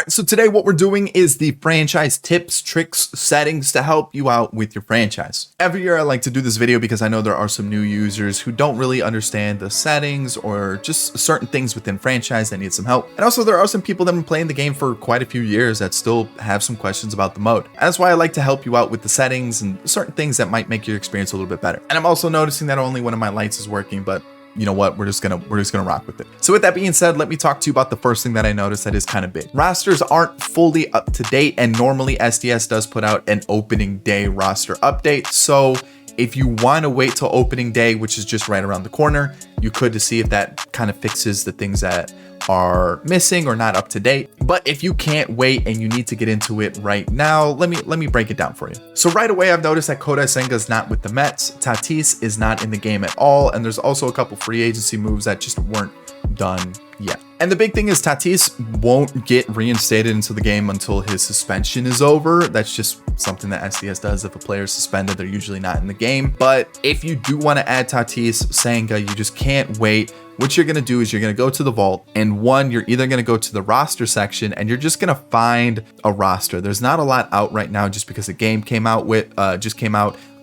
All right, so today what we're doing is the franchise tips, tricks, settings to help you out with your franchise. Every year I like to do this video because I know there are some new users who don't really understand the settings or just certain things within franchise that need some help. And also there are some people that have been playing the game for quite a few years that still have some questions about the mode. And that's why I like to help you out with the settings and certain things that might make your experience a little bit better. And I'm also noticing that only one of my lights is working, but you know what, we're just gonna rock with it. So with that being said, let me talk to you about the first thing that I noticed that is kind of big. Rosters aren't fully up to date, and normally SDS does put out an opening day roster update. So if you want to wait till opening day, which is just right around the corner, you could to see if that kind of fixes the things that are missing or not up to date. But if you can't wait and you need to get into it right now, let me break it down for you. So right away, I've noticed that Kodai Senga is not with the Mets. Tatis is not in the game at all. And there's also a couple free agency moves that just weren't done yet. And the big thing is Tatis won't get reinstated into the game until his suspension is over. That's just something that SDS does. If a player is suspended, they're usually not in the game. But if you do want to add Tatis, Senga, you just can't wait. What you're going to do is you're going to go to the vault, and you're either going to go to the roster section and you're just going to find a roster. There's not a lot out right now just because the game came out.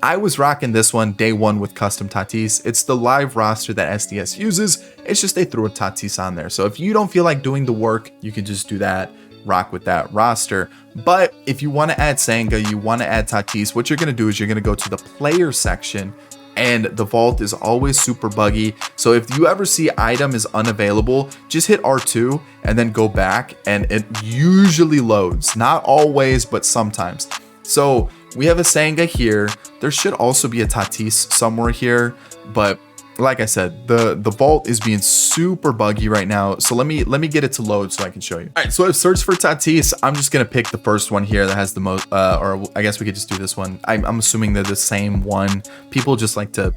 I was rocking this one day one with custom Tatis. It's the live roster that SDS uses. It's just they threw a Tatis on there. So if you don't feel like doing the work, you can just do that, rock with that roster. But if you want to add Senga, you want to add Tatis, what you're going to do is you're going to go to the player section, and the vault is always super buggy. So if you ever see item is unavailable, just hit R2 and then go back, and it usually loads. Not always, but sometimes. So we have a Senga here. There should also be a Tatis somewhere here, but like I said, the vault is being super buggy right now. So let me get it to load so I can show you. All right, so I've searched for Tatis. I'm just gonna pick the first one here that has the most, or I guess we could just do this one. I'm assuming they're the same one. People just like to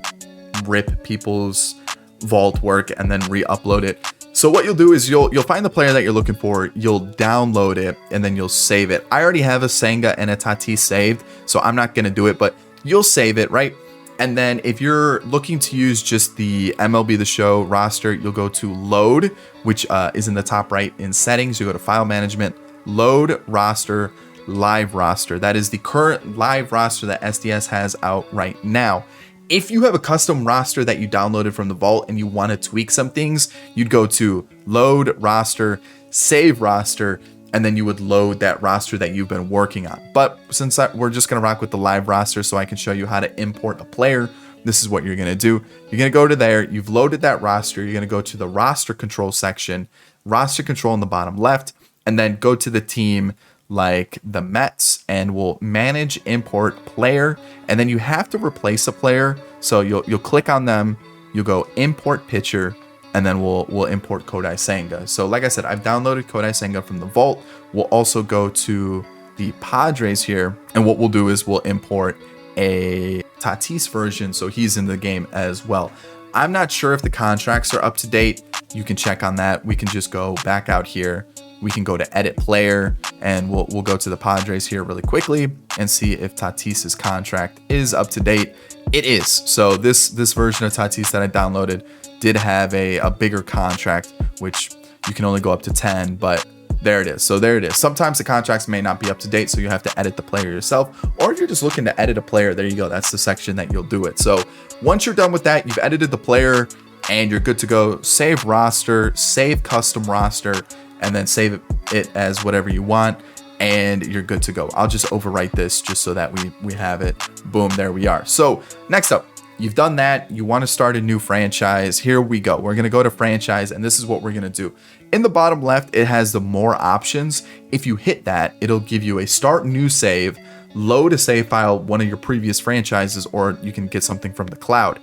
rip people's vault work and then re-upload it. So what you'll do is you'll find the player that you're looking for, you'll download it, and then you'll save it. I already have a Senga and a Tatis saved, so I'm not gonna do it, but you'll save it, right? And then if you're looking to use just the MLB The Show roster, you'll go to load, which is in the top right in settings. You go to file management, load roster, live roster. That is the current live roster that SDS has out right now. If you have a custom roster that you downloaded from the vault and you want to tweak some things, you'd go to load roster, save roster, and then you would load that roster that you've been working on. But since we're just gonna rock with the live roster so I can show you how to import a player, this is what you're gonna do. You're gonna go to there, you've loaded that roster, you're gonna go to the roster control section, roster control in the bottom left, and then go to the team like the Mets, and we'll manage import player, and then you have to replace a player. So you'll click on them, you'll go import pitcher, and then we'll import Kodai Senga. So like I said, I've downloaded Kodai Senga from the vault. We'll also go to the Padres here, and what we'll do is we'll import a Tatis version, so he's in the game as well. I'm not sure if the contracts are up to date. You can check on that. We can just go back out here. We can go to edit player, and we'll go to the Padres here really quickly and see if Tatis's contract is up to date. It is. So this version of Tatis that I downloaded did have a bigger contract, which you can only go up to 10, but there it is. So there it is. Sometimes the contracts may not be up to date, so you have to edit the player yourself, or if you're just looking to edit a player, there you go. That's the section that you'll do it. So once you're done with that, you've edited the player and you're good to go. Save roster, save custom roster, and then save it as whatever you want, and you're good to go. I'll just overwrite this just so that we have it. Boom, there we are. So next up, you've done that. You want to start a new franchise. Here we go. We're going to go to franchise, and this is what we're going to do. In the bottom left, it has the more options. If you hit that, it'll give you a start new save, load a save file, one of your previous franchises, or you can get something from the cloud.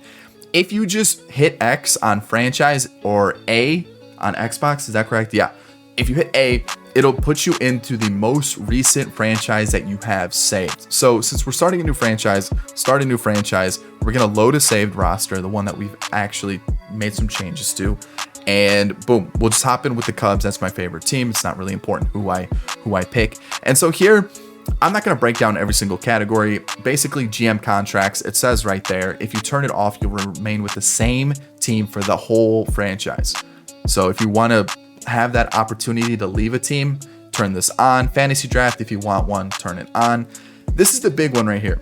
If you just hit X on franchise or A on Xbox, is that correct? Yeah. If you hit A, it'll put you into the most recent franchise that you have saved. So since we're starting a new franchise, we're gonna load a saved roster, the one that we've actually made some changes to, and boom, we'll just hop in with the Cubs. That's my favorite team. It's not really important who I pick. And so here, I'm not gonna break down every single category. Basically, GM contracts, it says right there, if you turn it off, you'll remain with the same team for the whole franchise. So if you wanna have that opportunity to leave a team, turn this on. Fantasy draft, if you want one, turn it on. This is the big one right here.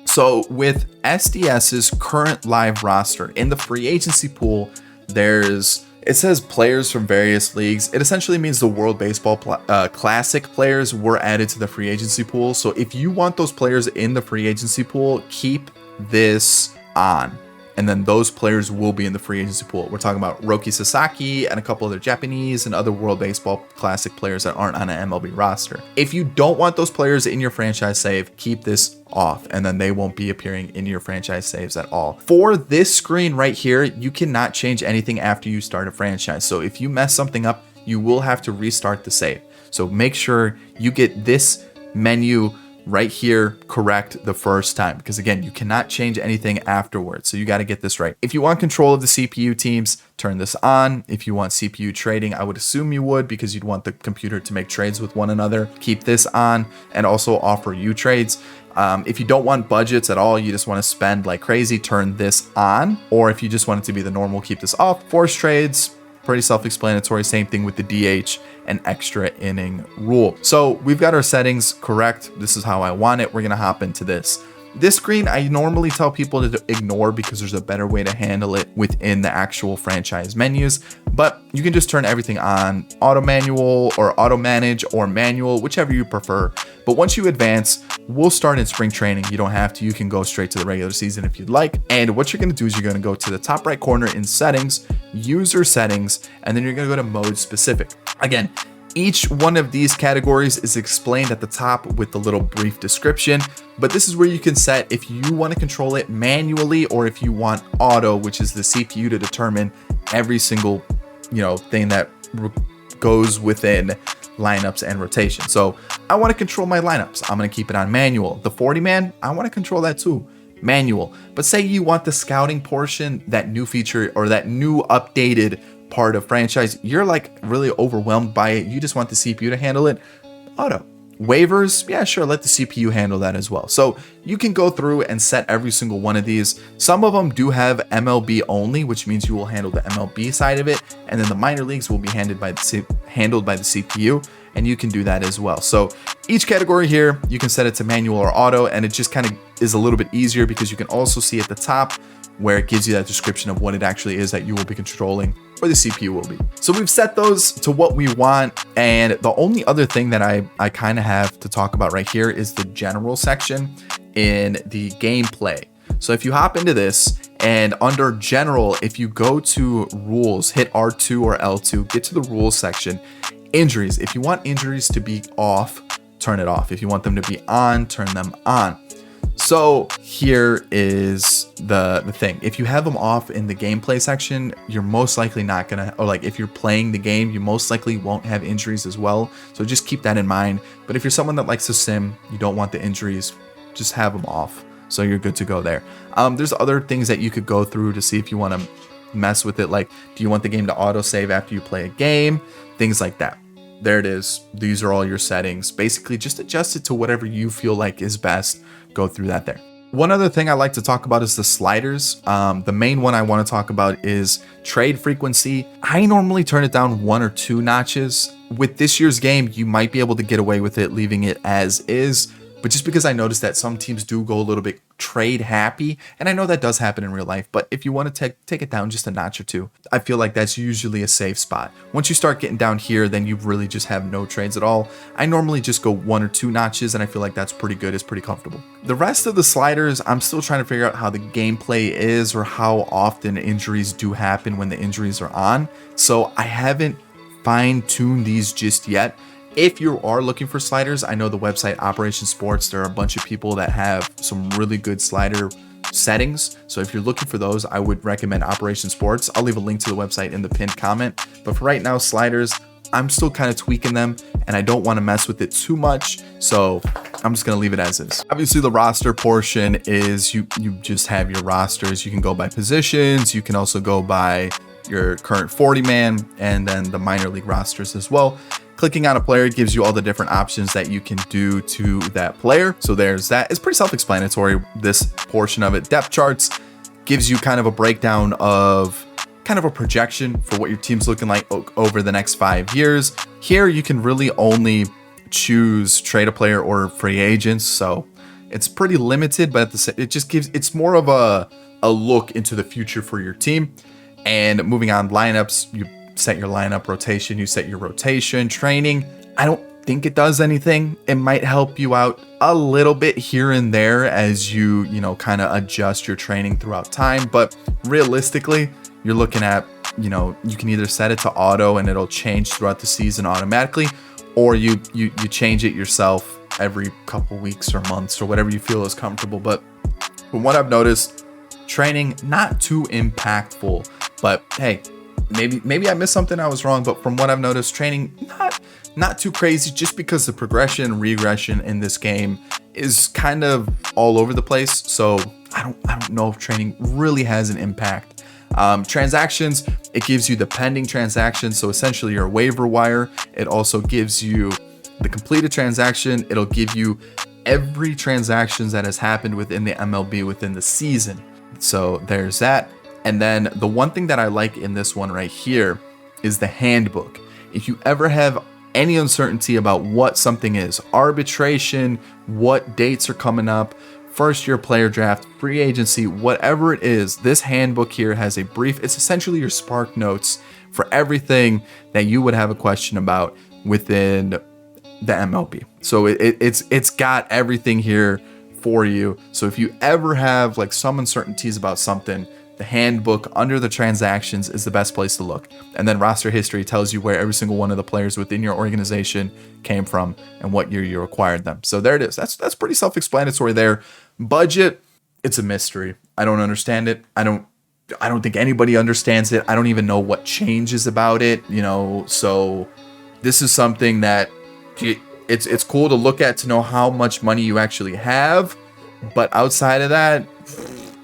So with SDS's current live roster in the free agency pool, it says players from various leagues. It essentially means the World Baseball Classic players were added to the free agency pool. So if you want those players in the free agency pool, keep this on. And then those players will be in the free agency pool. We're talking about Roki Sasaki and a couple other Japanese and other World Baseball Classic players that aren't on an MLB roster. If you don't want those players in your franchise save, keep this off, and then they won't be appearing in your franchise saves at all. For this screen right here, you cannot change anything after you start a franchise. So if you mess something up, you will have to restart the save. So make sure you get this menu right here correct the first time, because again, you cannot change anything afterwards. So you got to get this right. If you want control of the CPU teams, turn this on. If you want CPU trading, I would assume you would, because you'd want the computer to make trades with one another. Keep this on, and also offer you trades. If you don't want budgets at all, you just want to spend like crazy, turn this on. Or if you just want it to be the normal, keep this off. Force trades, pretty self-explanatory. Same thing with the DH and extra inning rule. So we've got our settings correct. This is how I want it. We're going to hop into this. This screen, I normally tell people to ignore because there's a better way to handle it within the actual franchise menus, but you can just turn everything on auto manual or auto manage or manual, whichever you prefer. But once you advance, we'll start in spring training. You don't have to, you can go straight to the regular season if you'd like. And what you're going to do is you're going to go to the top right corner in settings, user settings, and then you're going to go to mode specific. Again, each one of these categories is explained at the top with the little brief description, but this is where you can set if you want to control it manually or if you want auto, which is the CPU to determine every single, thing that goes within lineups and rotation. So I want to control my lineups. I'm going to keep it on manual. The 40-man, I want to control that too, manual. But say you want the scouting portion, that new feature or that new updated part of franchise, you're like really overwhelmed by it, you just want the CPU to handle it, auto. Waivers, yeah, sure, let the CPU handle that as well. So you can go through and set every single one of these. Some of them do have MLB only, which means you will handle the MLB side of it, and then the minor leagues will be handled by the CPU, and you can do that as well. So each category here, you can set it to manual or auto, and it just kind of is a little bit easier because you can also see at the top where it gives you that description of what it actually is that you will be controlling, or the CPU will be. So we've set those to what we want. And the only other thing that I kind of have to talk about right here is the general section in the gameplay. So if you hop into this and under general, if you go to rules, hit R2 or L2, get to the rules section, injuries. If you want injuries to be off, turn it off. If you want them to be on, turn them on. So here is the thing. If you have them off in the gameplay section, you're most likely not gonna, or like if you're playing the game, you most likely won't have injuries as well. So just keep that in mind. But if you're someone that likes to sim, you don't want the injuries, just have them off. So you're good to go there. There's other things that you could go through to see if you want to mess with it. Like, do you want the game to auto save after you play a game? Things like that. There it is. These are all your settings. Basically, just adjust it to whatever you feel like is best. Go through that there. One other thing I like to talk about is the sliders. The main one I want to talk about is trade frequency. I normally turn it down 1 or 2 notches. With this year's game, you might be able to get away with it, leaving it as is. But just because I noticed that some teams do go a little bit trade happy, and I know that does happen in real life, but if you want to take it down just a notch or 2, I feel like that's usually a safe spot. Once you start getting down here, then you really just have no trades at all. I normally just go 1 or 2 notches, and I feel like that's pretty good. It's pretty comfortable. The rest of the sliders, I'm still trying to figure out how the gameplay is or how often injuries do happen when the injuries are on. So I haven't fine-tuned these just yet. If you are looking for sliders, I know the website Operation Sports, there are a bunch of people that have some really good slider settings. So if you're looking for those, I would recommend Operation Sports. I'll leave a link to the website in the pinned comment. But for right now, sliders, I'm still kind of tweaking them and I don't want to mess with it too much. So I'm just going to leave it as is. Obviously, the roster portion is you just have your rosters. You can go by positions. You can also go by your current 40-man and then the minor league rosters as well. Clicking on a player gives you all the different options that you can do to that player. So there's that. It's pretty self-explanatory, this portion of it. Depth charts gives you kind of a breakdown of kind of a projection for what your team's looking like over the next 5 years. Here, you can really only choose trade a player or free agents, so it's pretty limited, but it's more of a look into the future for your team. And moving on, lineups, you set your lineup, rotation, you set your rotation. Training, I don't think it does anything. It might help you out a little bit here and there as you kind of adjust your training throughout time, but realistically, you're looking at, you can either set it to auto and it'll change throughout the season automatically, or you change it yourself every couple weeks or months or whatever you feel is comfortable. But from what I've noticed, training, not too impactful, but hey, maybe I missed something, I was wrong, but from what I've noticed, training not too crazy, just because the progression and regression in this game is kind of all over the place. So I don't know if training really has an impact. Transactions, it gives you the pending transactions, so essentially your waiver wire. It also gives you the completed transaction. It'll give you every transaction that has happened within the MLB within the season. So there's that. And then the one thing that I like in this one right here is the handbook. If you ever have any uncertainty about what something is, arbitration, what dates are coming up, first year player draft, free agency, whatever it is, this handbook here has a brief, it's essentially your Spark Notes for everything that you would have a question about within the MLB. So it's got everything here for you. So if you ever have like some uncertainties about something, the handbook under the transactions is the best place to look. And then roster history tells you where every single one of the players within your organization came from and what year you acquired them. So there it is. That's pretty self-explanatory there. Budget, it's a mystery. I don't understand it. I don't think anybody understands it. I don't even know what changes about it, so this is something that it's cool to look at to know how much money you actually have, but outside of that,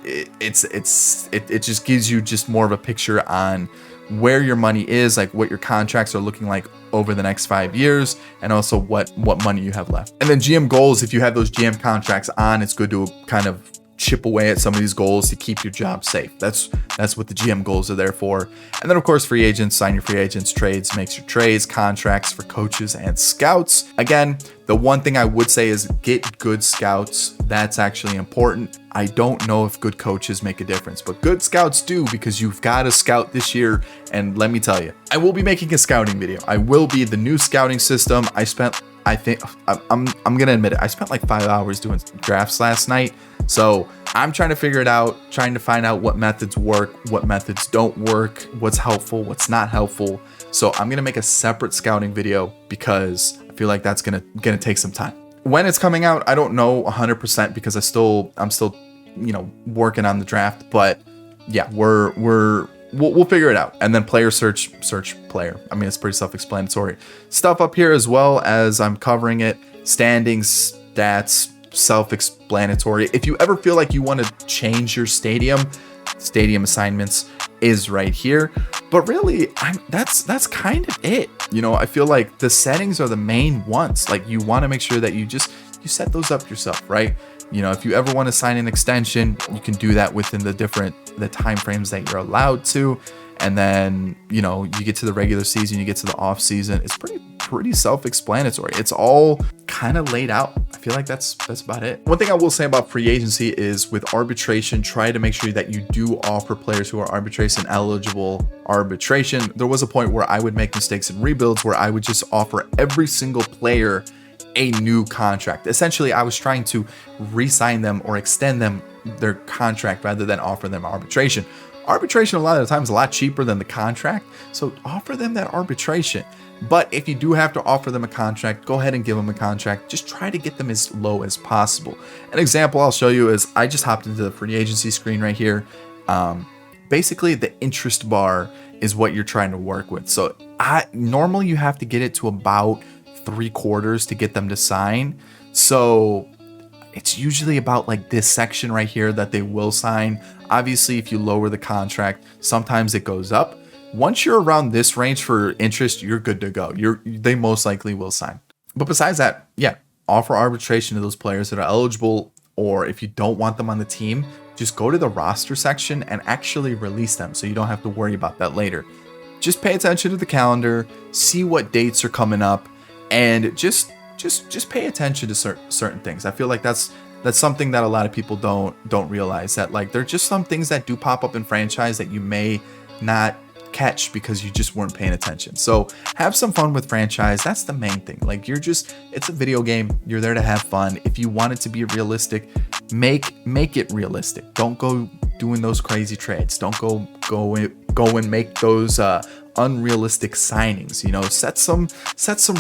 it just gives you just more of a picture on where your money is, like what your contracts are looking like over the next 5 years, and also what money you have left. And then GM goals, if you have those GM contracts on, it's good to kind of chip away at some of these goals to keep your job safe. That's what the GM goals are there for. And then of course, free agents, sign your free agents, trades, makes your trades, contracts for coaches and scouts. Again, the one thing I would say is get good scouts. That's actually important. I don't know if good coaches make a difference, but good scouts do, because you've got a scout this year. And let me tell you, I will be making a scouting video. I will be the new scouting system. I'm gonna admit it, I spent like 5 hours doing drafts last night. So I'm trying to figure it out, trying to find out what methods work, what methods don't work, what's helpful, what's not helpful. So I'm gonna make a separate scouting video because I feel like that's gonna take some time. When it's coming out, I don't know 100% because I'm still working on the draft. But yeah, we'll figure it out. And then player search player. I mean, it's pretty self-explanatory stuff up here as well as I'm covering it. Standings, stats, self-explanatory. If you ever feel like you want to change your stadium assignments is right here. But really, that's kind of it. I feel like the settings are the main ones. Like, you want to make sure that you set those up yourself, right? If you ever want to sign an extension, you can do that within the time frames that you're allowed to. And then, you get to the regular season, you get to the off season. It's pretty self-explanatory. It's all kind of laid out. I feel like that's about it. One thing I will say about free agency is with arbitration, try to make sure that you do offer players who are arbitration eligible arbitration. There was a point where I would make mistakes in rebuilds where I would just offer every single player a new contract. Essentially, I was trying to re-sign them or extend them their contract rather than offer them arbitration. Arbitration a lot of the times is a lot cheaper than the contract, so offer them that arbitration. But if you do have to offer them a contract, go ahead and give them a contract. Just try to get them as low as possible. An example I'll show you is I just hopped into the free agency screen right here. Basically, the interest bar is what you're trying to work with. So normally you have to get it to about 3/4 to get them to sign. So it's usually about like this section right here that they will sign. Obviously, if you lower the contract, sometimes it goes up. Once you're around this range for interest, you're good to go. They most likely will sign. But besides that, yeah, offer arbitration to those players that are eligible, or if you don't want them on the team, just go to the roster section and actually release them so you don't have to worry about that later. Just pay attention to the calendar, see what dates are coming up, and just pay attention to certain things. I feel like that's something that a lot of people don't realize, that like there are just some things that do pop up in franchise that you may not catch because you just weren't paying attention. So have some fun with franchise. That's the main thing. Like it's a video game. You're there to have fun. If you want it to be realistic, make it realistic. Don't go doing those crazy trades. Don't go and make those unrealistic signings. You know, set some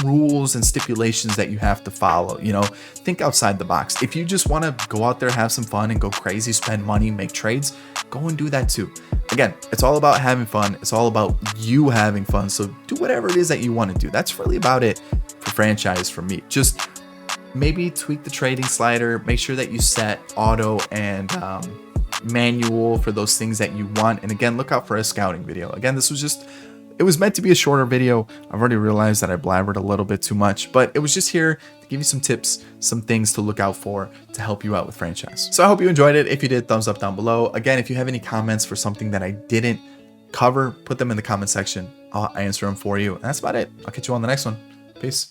rules and stipulations that you have to follow. You know, think outside the box. If you just want to go out there, have some fun and go crazy, spend money, make trades, go and do that too. Again, it's all about having fun. It's all about you having fun. So do whatever it is that you want to do. That's really about it for franchise for me. Just maybe tweak the trading slider, make sure that you set auto and manual for those things that you want. And again, look out for a scouting video. Again, it was meant to be a shorter video. I've already realized that I blabbered a little bit too much, but it was just here to give you some tips, some things to look out for to help you out with franchise. So I hope you enjoyed it. If you did, thumbs up down below. Again, if you have any comments for something that I didn't cover, put them in the comment section. I'll answer them for you. And that's about it. I'll catch you on the next one. Peace.